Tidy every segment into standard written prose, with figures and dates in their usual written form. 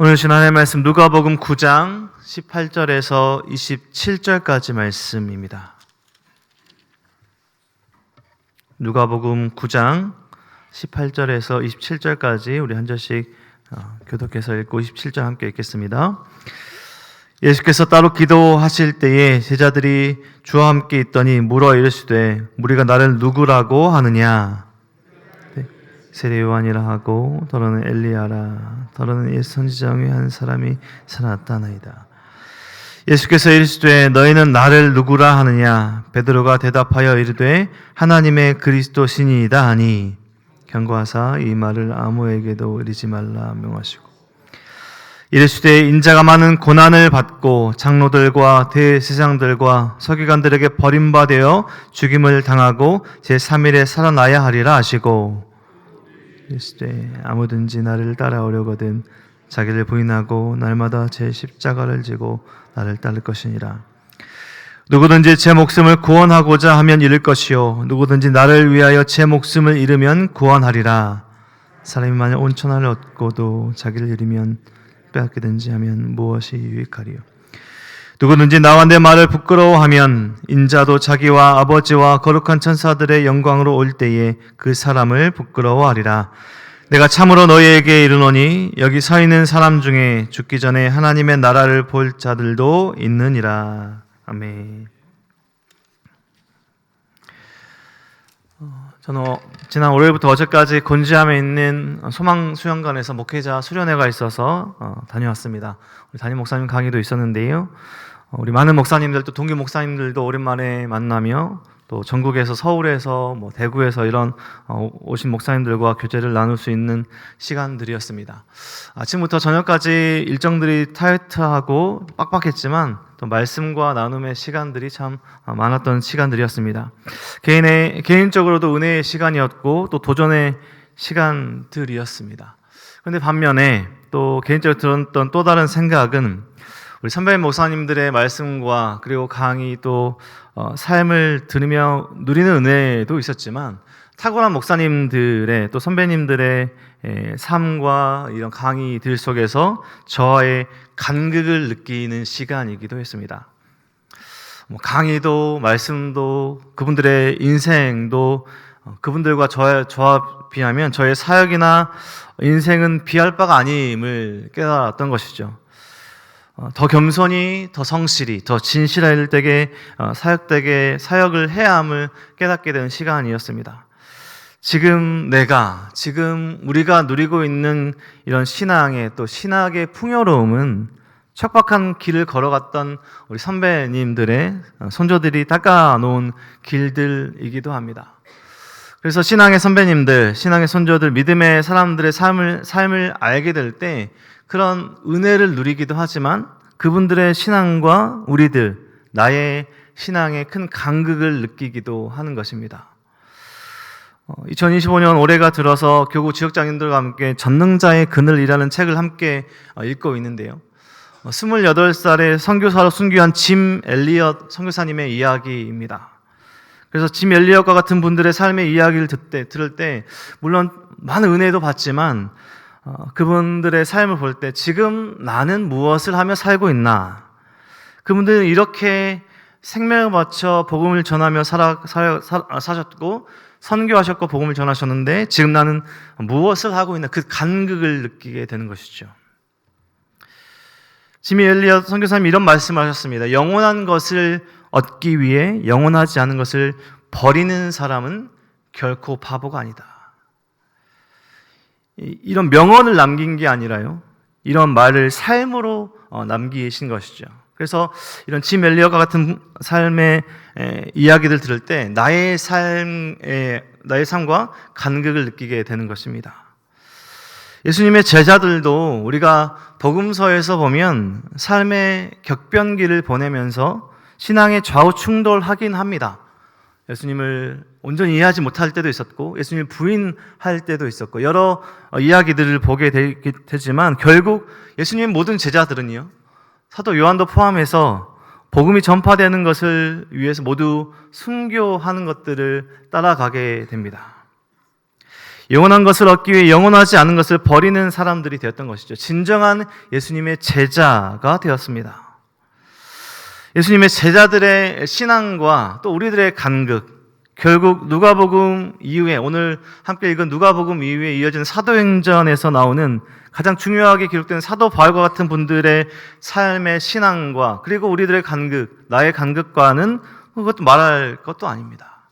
오늘 하나님의 말씀 누가복음 9장 18절에서 27절까지 말씀입니다. 누가복음 9장 18절에서 27절까지 우리 한 절씩 교독해서 읽고 27절 함께 읽겠습니다. 예수께서 따로 기도하실 때에 제자들이 주와 함께 있더니 물어 이르시되 무리가 나를 누구라고 하느냐? 세례 요한이라 하고 더러는 엘리야라 더러는 옛 선지자 중에 한 사람이 살아났다나이다. 예수께서 이르시되 너희는 나를 누구라 하느냐? 베드로가 대답하여 이르되 하나님의 그리스도시니이다 하니 경고하사 이 말을 아무에게도 이르지 말라 명하시고 이르시되 인자가 많은 고난을 받고 장로들과 대제사장들과 서기관들에게 버림받아 죽임을 당하고 제3일에 살아나야 하리라 하시고 이르시되 아무든지 나를 따라오려거든 자기를 부인하고 날마다 제 십자가를 지고 나를 따를 것이니라. 누구든지 제 목숨을 구원하고자 하면 잃을 것이요 누구든지 나를 위하여 제 목숨을 잃으면 구원하리라. 사람이 만일 온 천하를 얻고도 자기를 잃으면 빼앗기든지 하면 무엇이 유익하리요? 누구든지 나와 내 말을 부끄러워하면 인자도 자기와 아버지와 거룩한 천사들의 영광으로 올 때에 그 사람을 부끄러워하리라. 내가 참으로 너희에게 이르노니 여기 서 있는 사람 중에 죽기 전에 하나님의 나라를 볼 자들도 있느니라. 아멘. 저는 지난 월요일부터 어제까지 곤지암에 있는 소망수영관에서 목회자 수련회가 있어서 다녀왔습니다. 우리 담임 목사님 강의도 있었는데요. 우리 많은 목사님들 또 동기 목사님들도 오랜만에 만나며 또 전국에서 서울에서 대구에서 이런 오신 목사님들과 교제를 나눌 수 있는 시간들이었습니다. 아침부터 저녁까지 일정들이 타이트하고 빡빡했지만 또 말씀과 나눔의 시간들이 참 많았던 시간들이었습니다. 개인적으로도 은혜의 시간이었고 또 도전의 시간들이었습니다. 그런데 반면에 또 개인적으로 들었던 또 다른 생각은 우리 선배 목사님들의 말씀과 그리고 강의 또 삶을 들으며 누리는 은혜도 있었지만 탁월한 목사님들의 또 선배님들의 삶과 이런 강의들 속에서 저의 간극을 느끼는 시간이기도 했습니다. 강의도 말씀도 그분들의 인생도 그분들과 저와 비하면 저의 사역이나 인생은 비할 바가 아님을 깨달았던 것이죠. 더 겸손히, 더 성실히, 더 진실할 때에 사역을 해야 함을 깨닫게 된 시간이었습니다. 지금 우리가 누리고 있는 이런 신앙의 또 신학의 풍요로움은 척박한 길을 걸어갔던 우리 선배님들의 손조들이 닦아놓은 길들이기도 합니다. 그래서 신앙의 선배님들, 신앙의 손조들, 믿음의 사람들의 삶을 알게 될 때 그런 은혜를 누리기도 하지만 그분들의 신앙과 나의 신앙에 큰 간극을 느끼기도 하는 것입니다. 2025년 올해가 들어서 교구 지역장님들과 함께 전능자의 그늘이라는 책을 함께 읽고 있는데요. 28살에 선교사로 순교한 짐 엘리엇 선교사님의 이야기입니다. 그래서 짐 엘리엇과 같은 분들의 삶의 이야기를 들을 때 물론 많은 은혜도 받지만 그분들의 삶을 볼 때 지금 나는 무엇을 하며 살고 있나? 그분들은 이렇게 생명을 바쳐 복음을 전하며 사셨고 선교하셨고 복음을 전하셨는데 지금 나는 무엇을 하고 있나? 그 간극을 느끼게 되는 것이죠. 지미 엘리엇 선교사님이 이런 말씀을 하셨습니다. 영원한 것을 얻기 위해 영원하지 않은 것을 버리는 사람은 결코 바보가 아니다. 이런 명언을 남긴 게 아니라요, 이런 말을 삶으로 남기신 것이죠. 그래서 이런 짐 엘리엇과 같은 삶의 이야기들 들을 때 나의 삶과 간극을 느끼게 되는 것입니다. 예수님의 제자들도 우리가 복음서에서 보면 삶의 격변기를 보내면서 신앙의 좌우 충돌하긴 합니다. 예수님을 온전히 이해하지 못할 때도 있었고 예수님을 부인할 때도 있었고 여러 이야기들을 보게 되지만 결국 예수님의 모든 제자들은요, 사도 요한도 포함해서 복음이 전파되는 것을 위해서 모두 순교하는 것들을 따라가게 됩니다. 영원한 것을 얻기 위해 영원하지 않은 것을 버리는 사람들이 되었던 것이죠. 진정한 예수님의 제자가 되었습니다. 예수님의 제자들의 신앙과 또 우리들의 간극, 결국 누가복음 이후에, 오늘 함께 읽은 누가복음 이후에 이어진 사도행전에서 나오는 가장 중요하게 기록된 사도 바울과 같은 분들의 삶의 신앙과 그리고 우리들의 간극, 나의 간극과는 그것도 말할 것도 아닙니다.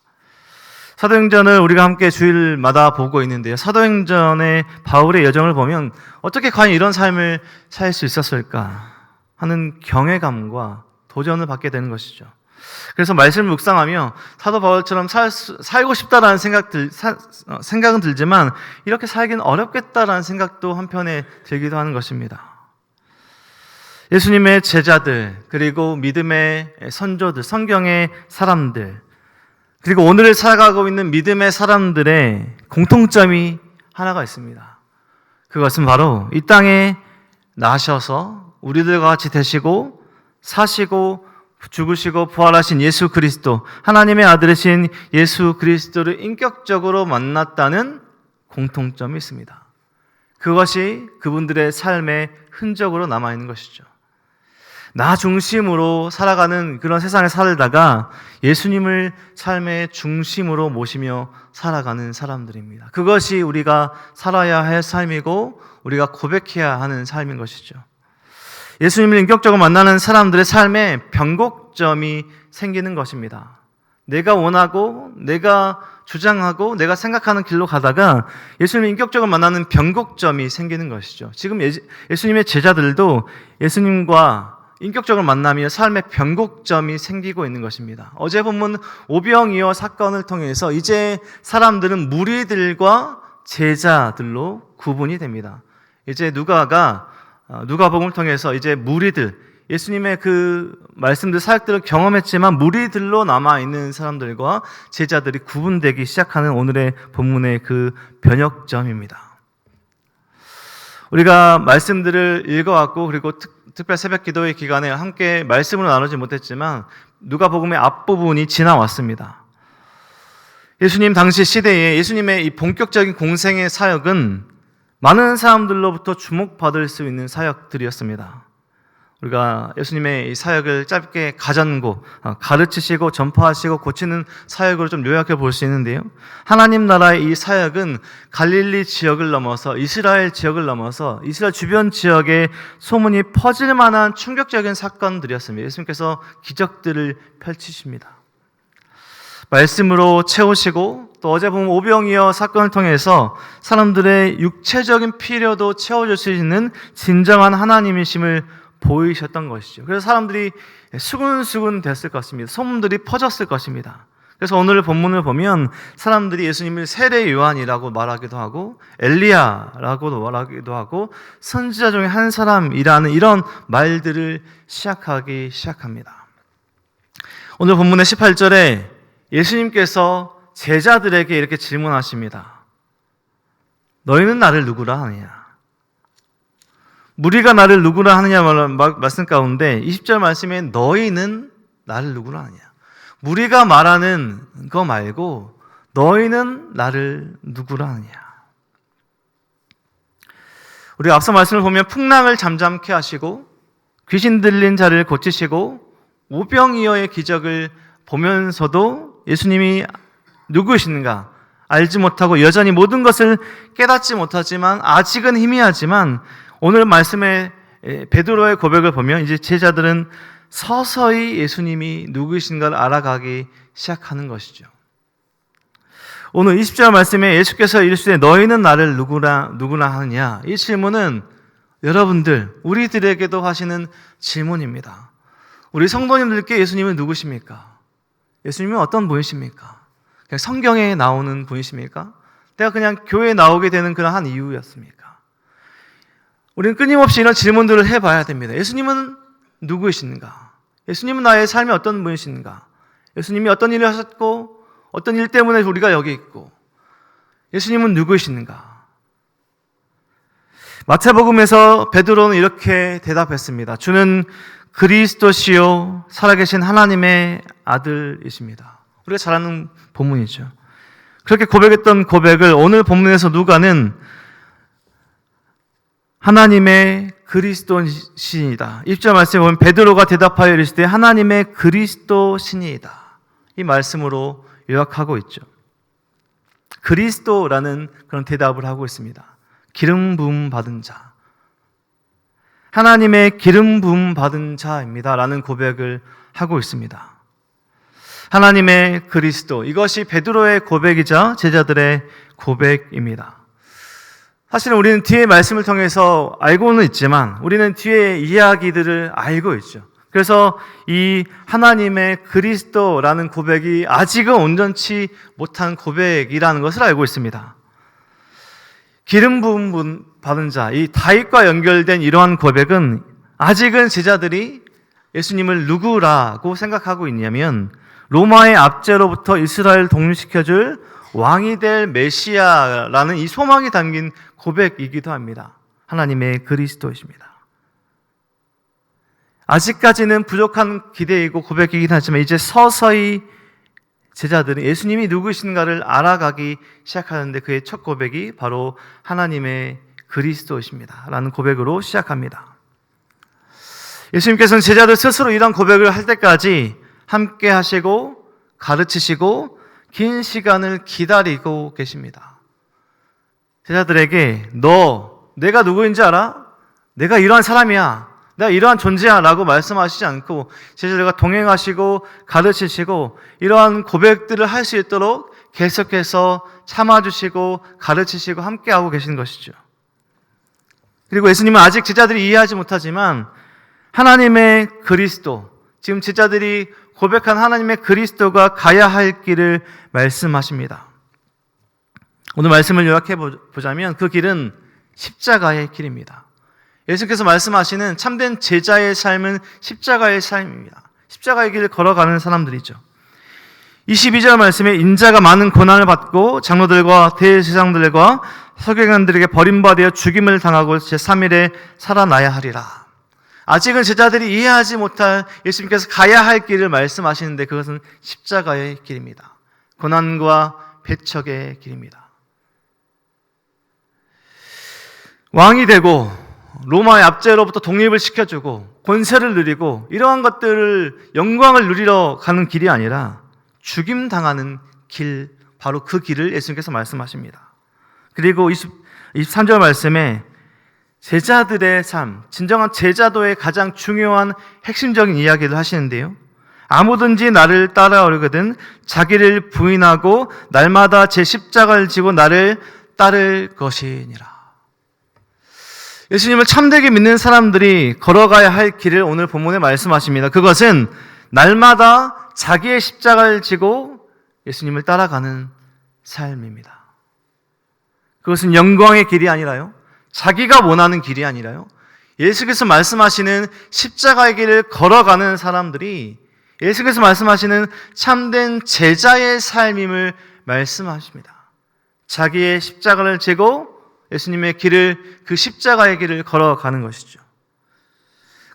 사도행전을 우리가 함께 주일마다 보고 있는데요. 사도행전의 바울의 여정을 보면 어떻게 과연 이런 삶을 살 수 있었을까 하는 경외감과 도전을 받게 되는 것이죠. 그래서 말씀을 묵상하며 사도 바울처럼 살고 싶다라는 생각은 들지만 이렇게 살기는 어렵겠다라는 생각도 한편에 들기도 하는 것입니다. 예수님의 제자들, 그리고 믿음의 선조들, 성경의 사람들, 그리고 오늘을 살아가고 있는 믿음의 사람들의 공통점이 하나가 있습니다. 그것은 바로 이 땅에 나셔서 우리들과 같이 되시고 사시고 죽으시고 부활하신 예수 그리스도, 하나님의 아들이신 예수 그리스도를 인격적으로 만났다는 공통점이 있습니다. 그것이 그분들의 삶의 흔적으로 남아있는 것이죠. 나 중심으로 살아가는 그런 세상에 살다가 예수님을 삶의 중심으로 모시며 살아가는 사람들입니다. 그것이 우리가 살아야 할 삶이고 우리가 고백해야 하는 삶인 것이죠. 예수님을 인격적으로 만나는 사람들의 삶에 변곡점이 생기는 것입니다. 내가 원하고 내가 주장하고 내가 생각하는 길로 가다가 예수님을 인격적으로 만나는 변곡점이 생기는 것이죠. 지금 예수님의 제자들도 예수님과 인격적으로 만나며 삶의 변곡점이 생기고 있는 것입니다. 어제 본문 오병이어 사건을 통해서 이제 사람들은 무리들과 제자들로 구분이 됩니다. 이제 누가복음을 통해서 이제 무리들, 예수님의 그 말씀들, 사역들을 경험했지만 무리들로 남아있는 사람들과 제자들이 구분되기 시작하는 오늘의 본문의 그 변혁점입니다. 우리가 말씀들을 읽어왔고 그리고 특별 새벽 기도의 기간에 함께 말씀으로 나누지 못했지만 누가복음의 앞부분이 지나왔습니다. 예수님 당시 시대에 예수님의 이 본격적인 공생의 사역은 많은 사람들로부터 주목받을 수 있는 사역들이었습니다. 우리가 예수님의 이 사역을 짧게 가전고 가르치시고 전파하시고 고치는 사역으로 좀 요약해 볼 수 있는데요. 하나님 나라의 이 사역은 갈릴리 지역을 넘어서 이스라엘 지역을 넘어서 이스라엘 주변 지역에 소문이 퍼질 만한 충격적인 사건들이었습니다. 예수님께서 기적들을 펼치십니다. 말씀으로 채우시고 또 어제 보면 오병이어 사건을 통해서 사람들의 육체적인 필요도 채워줄 수 있는 진정한 하나님이심을 보이셨던 것이죠. 그래서 사람들이 수군수군 됐을 것입니다. 소문들이 퍼졌을 것입니다. 그래서 오늘 본문을 보면 사람들이 예수님을 세례 요한이라고 말하기도 하고 엘리야라고도 말하기도 하고 선지자 중에 한 사람이라는 이런 말들을 시작하기 시작합니다. 오늘 본문의 18절에 예수님께서 제자들에게 이렇게 질문하십니다. 너희는 나를 누구라 하느냐? 무리가 나를 누구라 하느냐 말씀 가운데 20절 말씀에 너희는 나를 누구라 하느냐? 무리가 말하는 거 말고 너희는 나를 누구라 하느냐? 우리가 앞서 말씀을 보면 풍랑을 잠잠케 하시고 귀신 들린 자를 고치시고 오병이어의 기적을 보면서도 예수님이 누구이신가 알지 못하고 여전히 모든 것을 깨닫지 못하지만 아직은 희미하지만 오늘 말씀의 베드로의 고백을 보면 이제 제자들은 서서히 예수님이 누구이신가를 알아가기 시작하는 것이죠. 오늘 20절 말씀에 예수께서 이르시되 너희는 나를 누구나 하느냐? 이 질문은 여러분들, 우리들에게도 하시는 질문입니다. 우리 성도님들께 예수님은 누구십니까? 예수님은 어떤 분이십니까? 그냥 성경에 나오는 분이십니까? 내가 그냥 교회에 나오게 되는 그런 한 이유였습니까? 우리는 끊임없이 이런 질문들을 해봐야 됩니다. 예수님은 누구이신가? 예수님은 나의 삶에 어떤 분이신가? 예수님이 어떤 일을 하셨고 어떤 일 때문에 우리가 여기 있고 예수님은 누구이신가? 마태복음에서 베드로는 이렇게 대답했습니다. 주는 그리스도시요 살아계신 하나님의 아들이십니다. 우리가 잘 아는 본문이죠. 그렇게 고백했던 고백을 오늘 본문에서 누가는 하나님의 그리스도신이다. 1절 말씀에 보면 베드로가 대답하여 이르시되 하나님의 그리스도신이다. 이 말씀으로 요약하고 있죠. 그리스도라는 그런 대답을 하고 있습니다. 기름 부음 받은 자. 하나님의 기름 부음 받은 자입니다. 라는 고백을 하고 있습니다. 하나님의 그리스도. 이것이 베드로의 고백이자 제자들의 고백입니다. 사실은 우리는 뒤의 말씀을 통해서 알고는 있지만 우리는 뒤의 이야기들을 알고 있죠. 그래서 이 하나님의 그리스도라는 고백이 아직은 온전치 못한 고백이라는 것을 알고 있습니다. 기름 부음 받은 자, 이 다윗과 연결된 이러한 고백은 아직은 제자들이 예수님을 누구라고 생각하고 있냐면 로마의 압제로부터 이스라엘을 독립시켜줄 왕이 될 메시아라는 이 소망이 담긴 고백이기도 합니다. 하나님의 그리스도이십니다. 아직까지는 부족한 기대이고 고백이긴 하지만 이제 서서히 제자들은 예수님이 누구신가를 알아가기 시작하는데 그의 첫 고백이 바로 하나님의 그리스도이십니다. 라는 고백으로 시작합니다. 예수님께서는 제자들 스스로 이런 고백을 할 때까지 함께 하시고 가르치시고 긴 시간을 기다리고 계십니다. 제자들에게 내가 누구인지 알아? 내가 이러한 사람이야. 내가 이러한 존재야 라고 말씀하시지 않고 제자들과 동행하시고 가르치시고 이러한 고백들을 할 수 있도록 계속해서 참아주시고 가르치시고 함께하고 계신 것이죠. 그리고 예수님은 아직 제자들이 이해하지 못하지만 하나님의 그리스도, 지금 제자들이 고백한 하나님의 그리스도가 가야 할 길을 말씀하십니다. 오늘 말씀을 요약해 보자면 그 길은 십자가의 길입니다. 예수께서 말씀하시는 참된 제자의 삶은 십자가의 삶입니다. 십자가의 길을 걸어가는 사람들이죠. 22절 말씀에 인자가 많은 고난을 받고 장로들과 대제사장들과 서기관들에게 버림받아 죽임을 당하고 제3일에 살아나야 하리라. 아직은 제자들이 이해하지 못할 예수님께서 가야 할 길을 말씀하시는데 그것은 십자가의 길입니다. 고난과 배척의 길입니다. 왕이 되고 로마의 압제로부터 독립을 시켜주고 권세를 누리고 이러한 것들을 영광을 누리러 가는 길이 아니라 죽임당하는 길, 바로 그 길을 예수님께서 말씀하십니다. 그리고 23절 말씀에 제자들의 삶, 진정한 제자도의 가장 중요한 핵심적인 이야기를 하시는데요. 아무든지 나를 따라오려거든 자기를 부인하고 날마다 제 십자가를 지고 나를 따를 것이니라. 예수님을 참되게 믿는 사람들이 걸어가야 할 길을 오늘 본문에 말씀하십니다. 그것은 날마다 자기의 십자가를 지고 예수님을 따라가는 삶입니다. 그것은 영광의 길이 아니라요, 자기가 원하는 길이 아니라요, 예수께서 말씀하시는 십자가의 길을 걸어가는 사람들이 예수께서 말씀하시는 참된 제자의 삶임을 말씀하십니다. 자기의 십자가를 지고 예수님의 길을, 그 십자가의 길을 걸어가는 것이죠.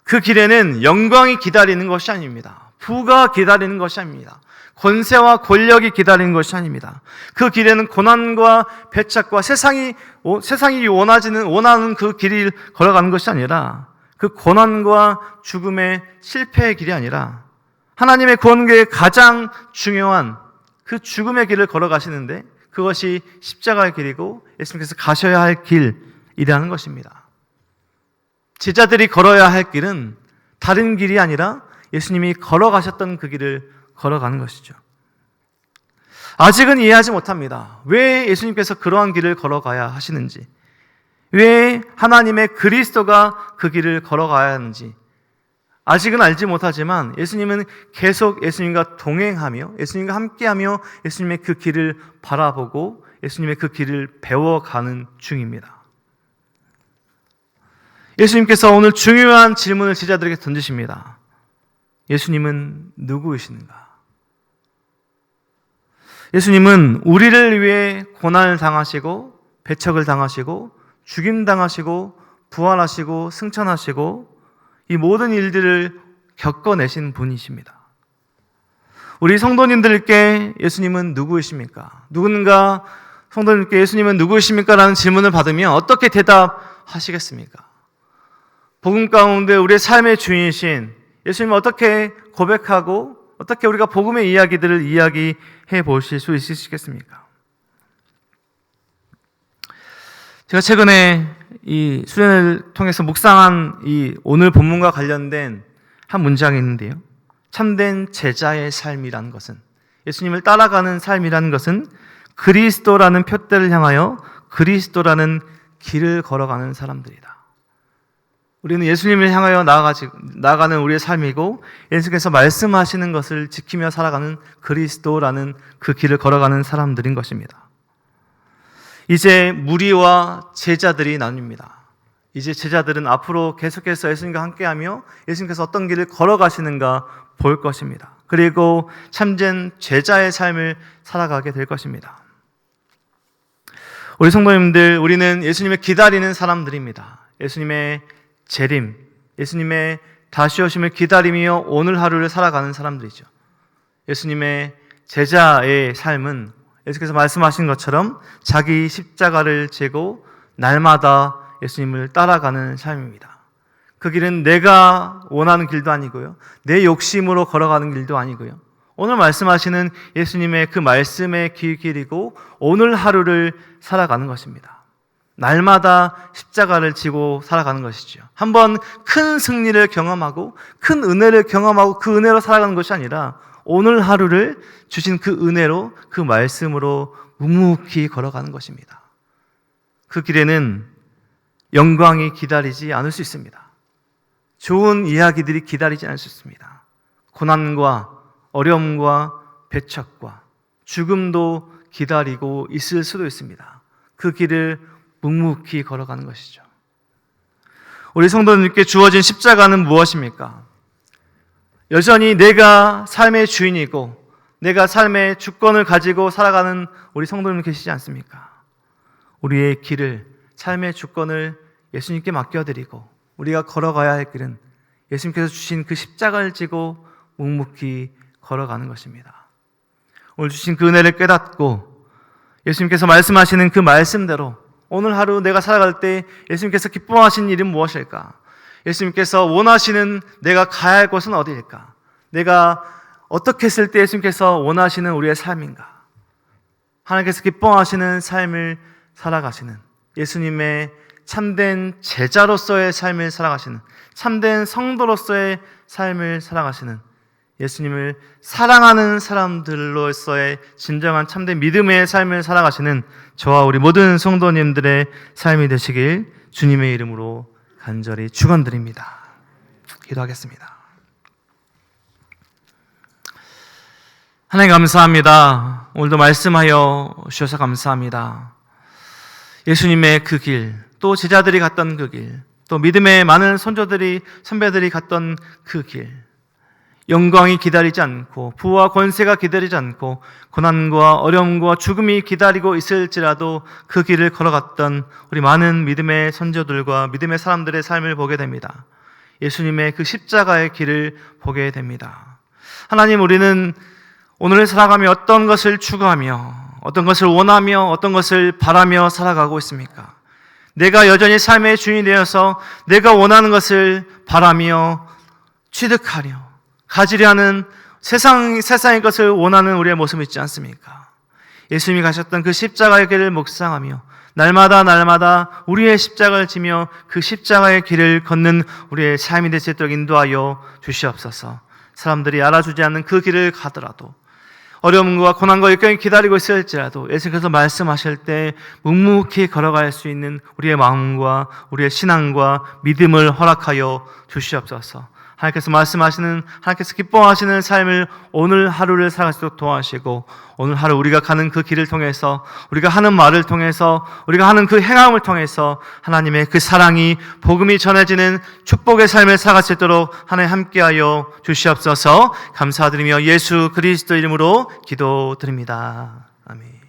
그 길에는 영광이 기다리는 것이 아닙니다. 부가 기다리는 것이 아닙니다. 권세와 권력이 기다리는 것이 아닙니다. 그 길에는 고난과 배척과 세상이 원하는 그 길을 걸어가는 것이 아니라 그 고난과 죽음의 실패의 길이 아니라 하나님의 구원계의 가장 중요한 그 죽음의 길을 걸어가시는데 그것이 십자가의 길이고 예수님께서 가셔야 할 길이라는 것입니다. 제자들이 걸어야 할 길은 다른 길이 아니라 예수님이 걸어가셨던 그 길을 걸어가는 것이죠. 아직은 이해하지 못합니다. 왜 예수님께서 그러한 길을 걸어가야 하시는지, 왜 하나님의 그리스도가 그 길을 걸어가야 하는지 아직은 알지 못하지만 예수님은 계속 예수님과 동행하며 예수님과 함께하며 예수님의 그 길을 바라보고 예수님의 그 길을 배워가는 중입니다. 예수님께서 오늘 중요한 질문을 제자들에게 던지십니다. 예수님은 누구이신가? 예수님은 우리를 위해 고난을 당하시고 배척을 당하시고 죽임당하시고 부활하시고 승천하시고 이 모든 일들을 겪어내신 분이십니다. 우리 성도님들께 예수님은 누구이십니까? 누군가 성도님께 예수님은 누구이십니까? 라는 질문을 받으면 어떻게 대답하시겠습니까? 복음 가운데 우리의 삶의 주인이신 예수님을 어떻게 고백하고 어떻게 우리가 복음의 이야기들을 이야기해 보실 수 있으시겠습니까? 제가 최근에 이 수련회를 통해서 묵상한 이 오늘 본문과 관련된 한 문장이 있는데요. 참된 제자의 삶이라는 것은, 예수님을 따라가는 삶이라는 것은 그리스도라는 푯대를 향하여 그리스도라는 길을 걸어가는 사람들이다. 우리는 예수님을 향하여 나아가는 우리의 삶이고, 예수께서 말씀하시는 것을 지키며 살아가는 그리스도라는 그 길을 걸어가는 사람들인 것입니다. 이제 무리와 제자들이 나뉩니다. 이제 제자들은 앞으로 계속해서 예수님과 함께하며 예수님께서 어떤 길을 걸어가시는가 볼 것입니다. 그리고 참된 제자의 삶을 살아가게 될 것입니다. 우리 성도님들, 우리는 예수님을 기다리는 사람들입니다. 예수님의 재림, 예수님의 다시 오심을 기다리며 오늘 하루를 살아가는 사람들이죠. 예수님의 제자의 삶은 예수께서 말씀하신 것처럼 자기 십자가를 지고 날마다 예수님을 따라가는 삶입니다. 그 길은 내가 원하는 길도 아니고요, 내 욕심으로 걸어가는 길도 아니고요, 오늘 말씀하시는 예수님의 그 말씀의 길이고 오늘 하루를 살아가는 것입니다. 날마다 십자가를 지고 살아가는 것이죠. 한번 큰 승리를 경험하고 큰 은혜를 경험하고 그 은혜로 살아가는 것이 아니라 오늘 하루를 주신 그 은혜로, 그 말씀으로 묵묵히 걸어가는 것입니다. 그 길에는 영광이 기다리지 않을 수 있습니다. 좋은 이야기들이 기다리지 않을 수 있습니다. 고난과 어려움과 배척과 죽음도 기다리고 있을 수도 있습니다. 그 길을 묵묵히 걸어가는 것이죠. 우리 성도님께 주어진 십자가는 무엇입니까? 여전히 내가 삶의 주인이고 내가 삶의 주권을 가지고 살아가는 우리 성도님 계시지 않습니까? 우리의 길을, 삶의 주권을 예수님께 맡겨드리고 우리가 걸어가야 할 길은 예수님께서 주신 그 십자가를 지고 묵묵히 걸어가는 것입니다. 오늘 주신 그 은혜를 깨닫고 예수님께서 말씀하시는 그 말씀대로 오늘 하루 내가 살아갈 때 예수님께서 기뻐하시는 일은 무엇일까? 예수님께서 원하시는 내가 가야 할 곳은 어디일까? 내가 어떻게 했을 때 예수님께서 원하시는 우리의 삶인가? 하나님께서 기뻐하시는 삶을 살아가시는 예수님의 참된 제자로서의 삶을 살아가시는, 참된 성도로서의 삶을 살아가시는, 예수님을 사랑하는 사람들로서의 진정한 참된 믿음의 삶을 살아가시는 저와 우리 모든 성도님들의 삶이 되시길 주님의 이름으로 간절히 축원드립니다. 기도하겠습니다. 하나님 감사합니다. 오늘도 말씀하여 주셔서 감사합니다. 예수님의 그 길, 또 제자들이 갔던 그 길, 또 믿음의 많은 선배들이 갔던 그 길, 영광이 기다리지 않고 부와 권세가 기다리지 않고 고난과 어려움과 죽음이 기다리고 있을지라도 그 길을 걸어갔던 우리 많은 믿음의 선조들과 믿음의 사람들의 삶을 보게 됩니다. 예수님의 그 십자가의 길을 보게 됩니다. 하나님, 우리는 오늘을 살아가며 어떤 것을 추구하며 어떤 것을 원하며 어떤 것을 바라며 살아가고 있습니까? 내가 여전히 삶의 주인이 되어서 내가 원하는 것을 바라며 취득하려 가지려 하는 세상의 것을 원하는 우리의 모습이 있지 않습니까? 예수님이 가셨던 그 십자가의 길을 묵상하며 날마다 우리의 십자가를 지며 그 십자가의 길을 걷는 우리의 삶이 될 수 있도록 인도하여 주시옵소서. 사람들이 알아주지 않는 그 길을 가더라도 어려움과 고난과 역경이 기다리고 있을지라도 예수께서 말씀하실 때 묵묵히 걸어갈 수 있는 우리의 마음과 우리의 신앙과 믿음을 허락하여 주시옵소서. 하나님께서 말씀하시는, 하나님께서 기뻐하시는 삶을 오늘 하루를 살아갈 수 있도록 도와주시고, 오늘 하루 우리가 가는 그 길을 통해서, 우리가 하는 말을 통해서, 우리가 하는 그 행함을 통해서 하나님의 그 사랑이, 복음이 전해지는 축복의 삶을 살아갈 수 있도록 하나님 함께하여 주시옵소서. 감사드리며 예수 그리스도 이름으로 기도드립니다. 아멘.